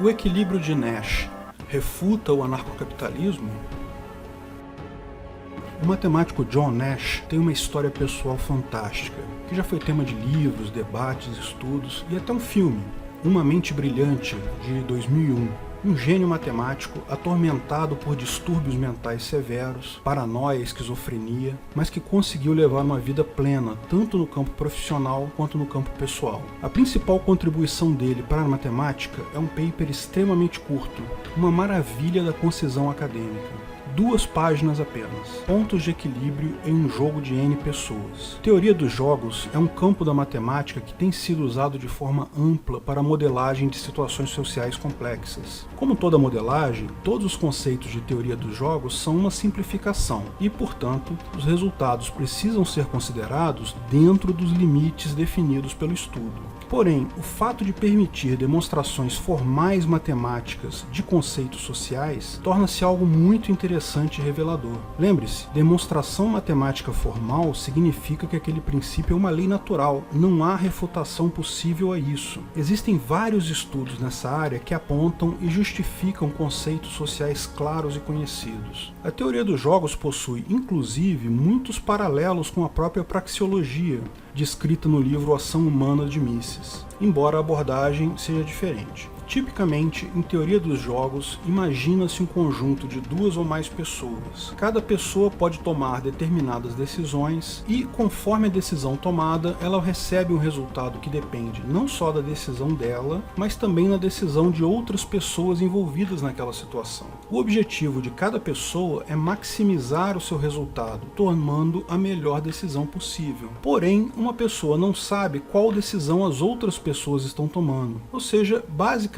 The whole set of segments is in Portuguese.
O equilíbrio de Nash refuta o anarcocapitalismo? O matemático John Nash tem uma história pessoal fantástica, que já foi tema de livros, debates, estudos e até um filme, Uma Mente Brilhante, de 2001. Um gênio matemático atormentado por distúrbios mentais severos, paranoia, esquizofrenia, mas que conseguiu levar uma vida plena, tanto no campo profissional quanto no campo pessoal. A principal contribuição dele para a matemática é um paper extremamente curto, uma maravilha da concisão acadêmica. 2 páginas apenas. Pontos de equilíbrio em um jogo de N pessoas. Teoria dos jogos é um campo da matemática que tem sido usado de forma ampla para a modelagem de situações sociais complexas. Como toda modelagem, todos os conceitos de teoria dos jogos são uma simplificação e, portanto, os resultados precisam ser considerados dentro dos limites definidos pelo estudo. Porém, o fato de permitir demonstrações formais matemáticas de conceitos sociais torna-se algo muito interessante e revelador. Lembre-se, demonstração matemática formal significa que aquele princípio é uma lei natural, não há refutação possível a isso. Existem vários estudos nessa área que apontam e justificam conceitos sociais claros e conhecidos. A teoria dos jogos possui, inclusive, muitos paralelos com a própria praxeologia, descrita no livro Ação Humana de Mises, embora a abordagem seja diferente. Tipicamente, em teoria dos jogos, imagina-se um conjunto de 2 ou mais pessoas. Cada pessoa pode tomar determinadas decisões e, conforme a decisão tomada, ela recebe um resultado que depende não só da decisão dela, mas também da decisão de outras pessoas envolvidas naquela situação. O objetivo de cada pessoa é maximizar o seu resultado, tomando a melhor decisão possível. Porém, uma pessoa não sabe qual decisão as outras pessoas estão tomando, ou seja, basicamente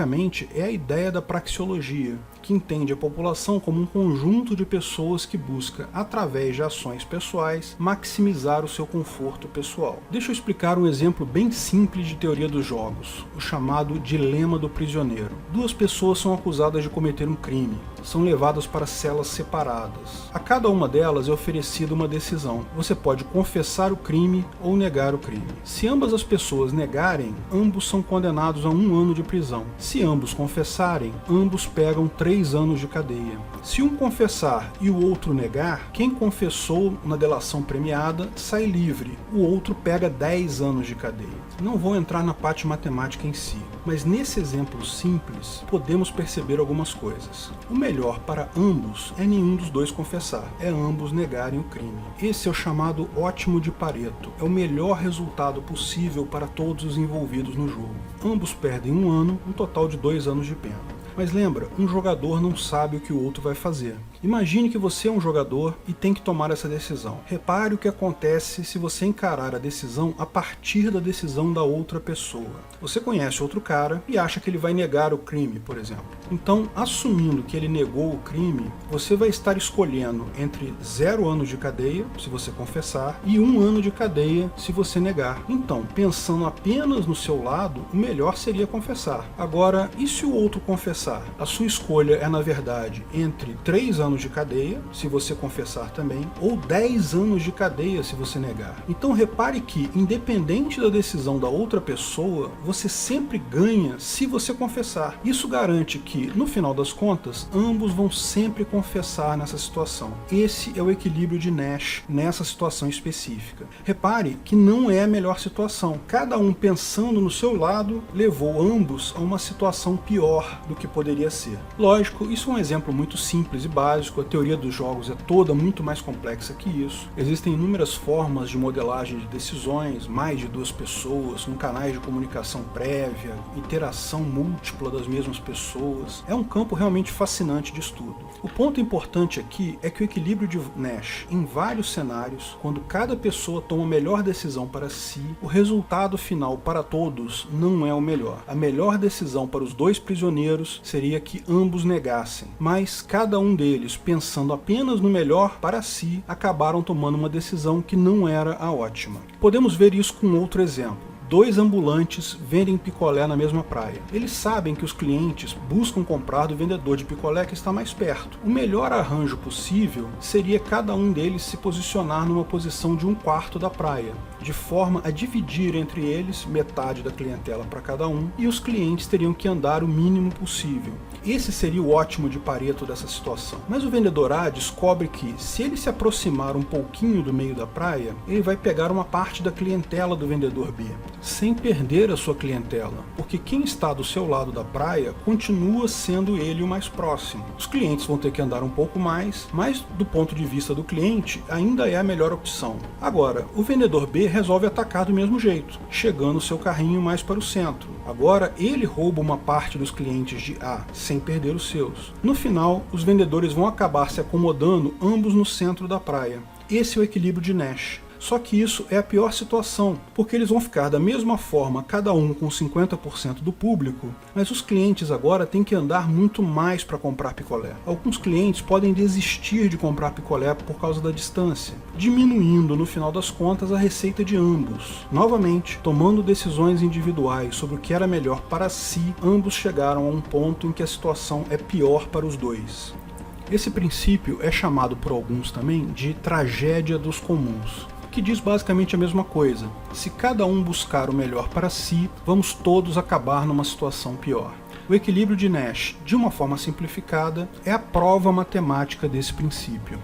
é a ideia da praxeologia, que entende a população como um conjunto de pessoas que busca, através de ações pessoais, maximizar o seu conforto pessoal. Deixa eu explicar um exemplo bem simples de teoria dos jogos, o chamado dilema do prisioneiro. 2 pessoas são acusadas de cometer um crime, são levadas para celas separadas. A cada uma delas é oferecida uma decisão. Você pode confessar o crime ou negar o crime. Se ambas as pessoas negarem, ambos são condenados a 1 ano de prisão. Se ambos confessarem, ambos pegam 3 anos de cadeia. Se um confessar e o outro negar, quem confessou na delação premiada sai livre, o outro pega 10 anos de cadeia. Não vou entrar na parte matemática em si, mas nesse exemplo simples podemos perceber algumas coisas. O melhor para ambos é nenhum dos 2 confessar, é ambos negarem o crime. Esse é o chamado ótimo de Pareto, é o melhor resultado possível para todos os envolvidos no jogo. Ambos perdem 1 ano, um total de 2 anos de pena. Mas lembra, um jogador não sabe o que o outro vai fazer. Imagine que você é um jogador e tem que tomar essa decisão. Repare o que acontece se você encarar a decisão a partir da decisão da outra pessoa. Você conhece outro cara e acha que ele vai negar o crime, por exemplo. Então, assumindo que ele negou o crime, você vai estar escolhendo entre 0 anos de cadeia, se você confessar, e 1 ano de cadeia, se você negar. Então, pensando apenas no seu lado, o melhor seria confessar. Agora, e se o outro confessar? A sua escolha é, na verdade, entre 3 anos de cadeia, se você confessar também, ou 10 anos de cadeia, se você negar. Então repare que, independente da decisão da outra pessoa, você sempre ganha se você confessar. Isso garante que, no final das contas, ambos vão sempre confessar nessa situação. Esse é o equilíbrio de Nash nessa situação específica. Repare que não é a melhor situação. Cada um pensando no seu lado levou ambos a uma situação pior do que poderia ser. Lógico, isso é um exemplo muito simples e básico, a teoria dos jogos é toda muito mais complexa que isso. Existem inúmeras formas de modelagem de decisões, mais de 2 pessoas, com canais de comunicação prévia, interação múltipla das mesmas pessoas. É um campo realmente fascinante de estudo. O ponto importante aqui é que o equilíbrio de Nash, em vários cenários, quando cada pessoa toma a melhor decisão para si, o resultado final para todos não é o melhor. A melhor decisão para os 2 prisioneiros seria que ambos negassem, mas cada um deles, pensando apenas no melhor para si, acabaram tomando uma decisão que não era a ótima. Podemos ver isso com outro exemplo. 2 ambulantes vendem picolé na mesma praia. Eles sabem que os clientes buscam comprar do vendedor de picolé que está mais perto. O melhor arranjo possível seria cada um deles se posicionar numa posição de 1/4 da praia, de forma a dividir entre eles metade da clientela para cada um, e os clientes teriam que andar o mínimo possível. Esse seria o ótimo de Pareto dessa situação. Mas o vendedor A descobre que, se ele se aproximar um pouquinho do meio da praia, ele vai pegar uma parte da clientela do vendedor B, sem perder a sua clientela, porque quem está do seu lado da praia continua sendo ele o mais próximo. Os clientes vão ter que andar um pouco mais, mas do ponto de vista do cliente, ainda é a melhor opção. Agora, o vendedor B resolve atacar do mesmo jeito, chegando seu carrinho mais para o centro. Agora, ele rouba uma parte dos clientes de A, sem perder os seus. No final, os vendedores vão acabar se acomodando ambos no centro da praia. Esse é o equilíbrio de Nash. Só que isso é a pior situação, porque eles vão ficar da mesma forma, cada um com 50% do público, mas os clientes agora têm que andar muito mais para comprar picolé. Alguns clientes podem desistir de comprar picolé por causa da distância, diminuindo no final das contas a receita de ambos. Novamente, tomando decisões individuais sobre o que era melhor para si, ambos chegaram a um ponto em que a situação é pior para os dois. Esse princípio é chamado por alguns também de tragédia dos comuns, que diz basicamente a mesma coisa. Se cada um buscar o melhor para si, vamos todos acabar numa situação pior. O equilíbrio de Nash, de uma forma simplificada, é a prova matemática desse princípio.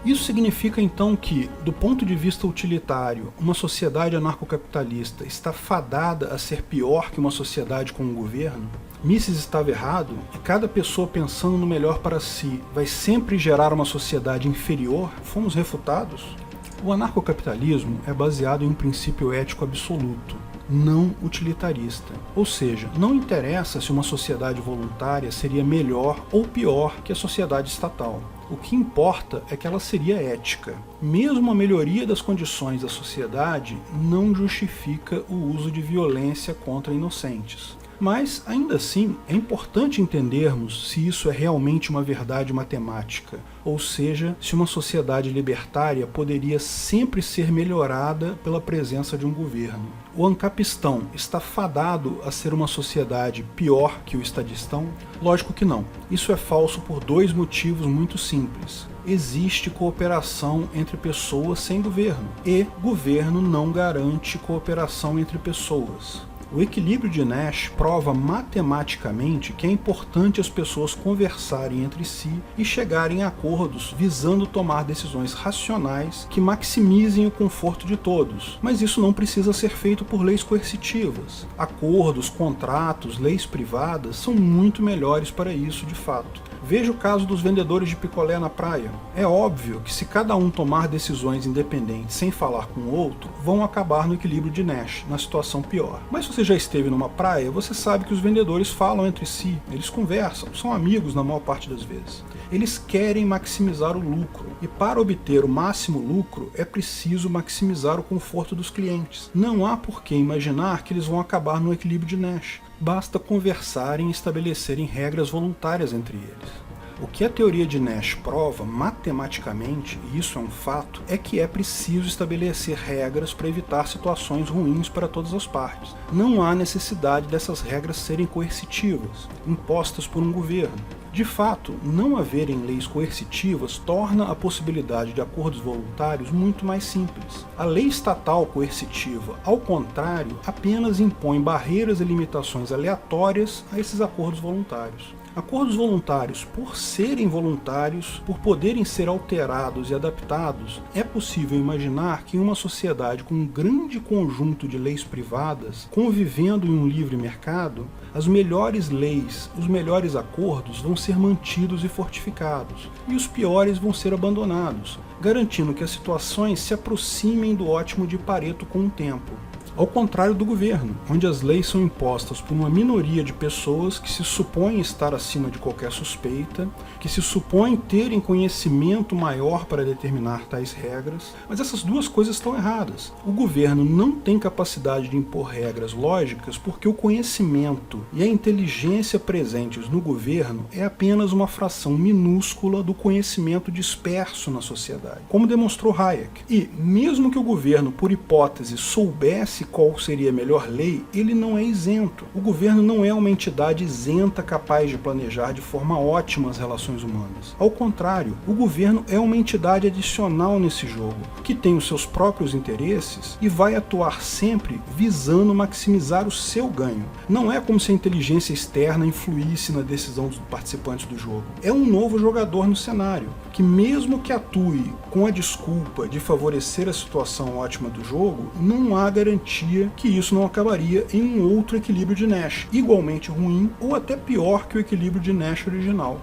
Isso significa então que, do ponto de vista utilitário, uma sociedade anarcocapitalista está fadada a ser pior que uma sociedade com um governo? Mises estava errado e cada pessoa pensando no melhor para si vai sempre gerar uma sociedade inferior? Fomos refutados? O anarcocapitalismo é baseado em um princípio ético absoluto, não utilitarista. Ou seja, não interessa se uma sociedade voluntária seria melhor ou pior que a sociedade estatal. O que importa é que ela seria ética. Mesmo a melhoria das condições da sociedade não justifica o uso de violência contra inocentes. Mas, ainda assim, é importante entendermos se isso é realmente uma verdade matemática, ou seja, se uma sociedade libertária poderia sempre ser melhorada pela presença de um governo. O ancapistão está fadado a ser uma sociedade pior que o estadistão? Lógico que não. Isso é falso por 2 motivos muito simples. Existe cooperação entre pessoas sem governo, e governo não garante cooperação entre pessoas. O equilíbrio de Nash prova matematicamente que é importante as pessoas conversarem entre si e chegarem a acordos visando tomar decisões racionais que maximizem o conforto de todos, mas isso não precisa ser feito por leis coercitivas. Acordos, contratos, leis privadas são muito melhores para isso de fato. Veja o caso dos vendedores de picolé na praia. É óbvio que se cada um tomar decisões independentes sem falar com o outro, vão acabar no equilíbrio de Nash, na situação pior. Mas se você já esteve numa praia, você sabe que os vendedores falam entre si, eles conversam, são amigos na maior parte das vezes. Eles querem maximizar o lucro, e para obter o máximo lucro é preciso maximizar o conforto dos clientes. Não há por que imaginar que eles vão acabar no equilíbrio de Nash. Basta conversarem e estabelecerem regras voluntárias entre eles. O que a teoria de Nash prova matematicamente, e isso é um fato, é que é preciso estabelecer regras para evitar situações ruins para todas as partes. Não há necessidade dessas regras serem coercitivas, impostas por um governo. De fato, não haverem leis coercitivas torna a possibilidade de acordos voluntários muito mais simples. A lei estatal coercitiva, ao contrário, apenas impõe barreiras e limitações aleatórias a esses acordos voluntários. Acordos voluntários, por serem voluntários, por poderem ser alterados e adaptados, é possível imaginar que em uma sociedade com um grande conjunto de leis privadas, convivendo em um livre mercado, as melhores leis, os melhores acordos vão ser mantidos e fortificados, e os piores vão ser abandonados, garantindo que as situações se aproximem do ótimo de Pareto com o tempo. Ao contrário do governo, onde as leis são impostas por uma minoria de pessoas que se supõem estar acima de qualquer suspeita, que se supõem terem conhecimento maior para determinar tais regras, mas essas duas coisas estão erradas. O governo não tem capacidade de impor regras lógicas porque o conhecimento e a inteligência presentes no governo é apenas uma fração minúscula do conhecimento disperso na sociedade, como demonstrou Hayek. E, mesmo que o governo, por hipótese, soubesse qual seria a melhor lei, ele não é isento. O governo não é uma entidade isenta capaz de planejar de forma ótima as relações humanas. Ao contrário, o governo é uma entidade adicional nesse jogo, que tem os seus próprios interesses e vai atuar sempre visando maximizar o seu ganho. Não é como se a inteligência externa influísse na decisão dos participantes do jogo. É um novo jogador no cenário, que mesmo que atue com a desculpa de favorecer a situação ótima do jogo, não há garantia que isso não acabaria em um outro equilíbrio de Nash, igualmente ruim ou até pior que o equilíbrio de Nash original.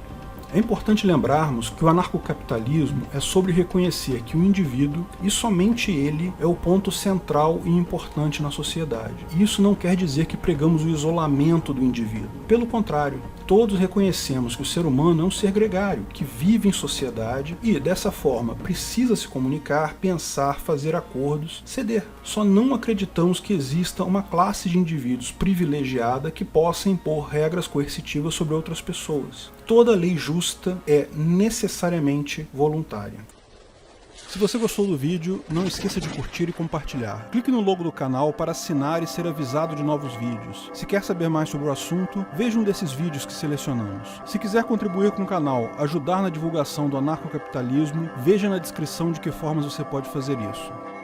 É importante lembrarmos que o anarcocapitalismo é sobre reconhecer que o indivíduo, e somente ele, é o ponto central e importante na sociedade. E isso não quer dizer que pregamos o isolamento do indivíduo. Pelo contrário, todos reconhecemos que o ser humano é um ser gregário, que vive em sociedade e, dessa forma, precisa se comunicar, pensar, fazer acordos, ceder. Só não acreditamos que exista uma classe de indivíduos privilegiada que possa impor regras coercitivas sobre outras pessoas. Toda lei justa é necessariamente voluntária. Se você gostou do vídeo, não esqueça de curtir e compartilhar. Clique no logo do canal para assinar e ser avisado de novos vídeos. Se quer saber mais sobre o assunto, veja um desses vídeos que selecionamos. Se quiser contribuir com o canal, ajudar na divulgação do anarcocapitalismo, veja na descrição de que formas você pode fazer isso.